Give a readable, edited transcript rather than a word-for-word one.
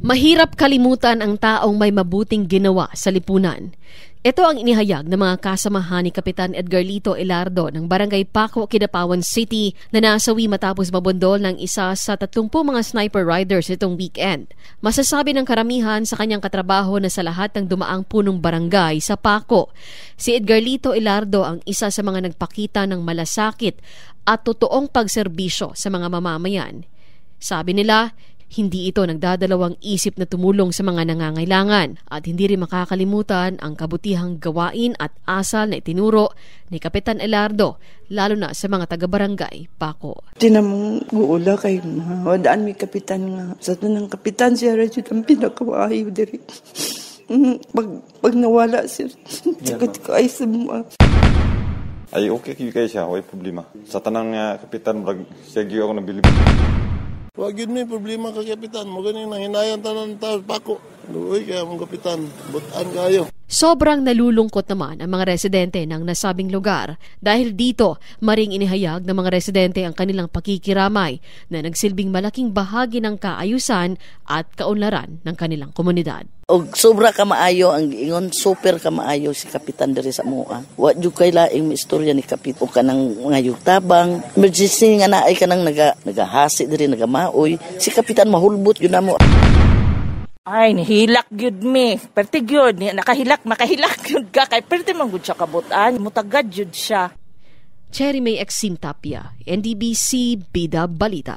Mahirap kalimutan ang taong may mabuting ginawa sa lipunan. Ito ang inihayag ng mga kasamahan ni Kapitan Edgarlito Ilardo ng Barangay Paco, Kidapawan City na nasawi matapos mabundol ng isa sa 30 mga sniper riders itong weekend. Masasabi ng karamihan sa kanyang katrabaho na sa lahat ng dumaang punong barangay sa Paco, si Edgarlito Ilardo ang isa sa mga nagpakita ng malasakit at totoong pagserbisyo sa mga mamamayan. Sabi nila, hindi ito nagdadalawang isip na tumulong sa mga nangangailangan at hindi rin makakalimutan ang kabutihang gawain at asal na itinuro ni Kapitan Ilardo, lalo na sa mga taga-barangay Paco. Tinamong guula kay wadaan may kapitan nga. Sa tanang kapitan siya rin ang pinakawaayo diri. Pag nawala siya, sakit ko ay sa mga. Ay okay kayo siya, may problema. Sa tanang kapitan, siya giyo ako nabilib. Wag yun may problema ka kapitan. Mo ganin ang hinayan tanan tao Paco. Luoy kaya mong kapitan. Butan kayo. Sobrang nalulungkot naman ang mga residente ng nasabing lugar dahil dito maring inihayag ng mga residente ang kanilang pakikiramay na nagsilbing malaking bahagi ng kaayusan at kaunlaran ng kanilang komunidad. Og sobra ka maayo ang giingon, super ka maayo si kapitan diri sa moa. Wa jud kay laing istorya ni kapit o kanang mga yutabang emergency nga naay kanang nagahasi diri nagamaoy. Si kapitan mahulbot gyud namo. Ay, nihilak gyud mi. Perti gyud, nakahilak gyud ka kay perti man gyud siya kabutan, mutagad gyud siya. Cherry May Exim Tapia, NDBC Bida Balita.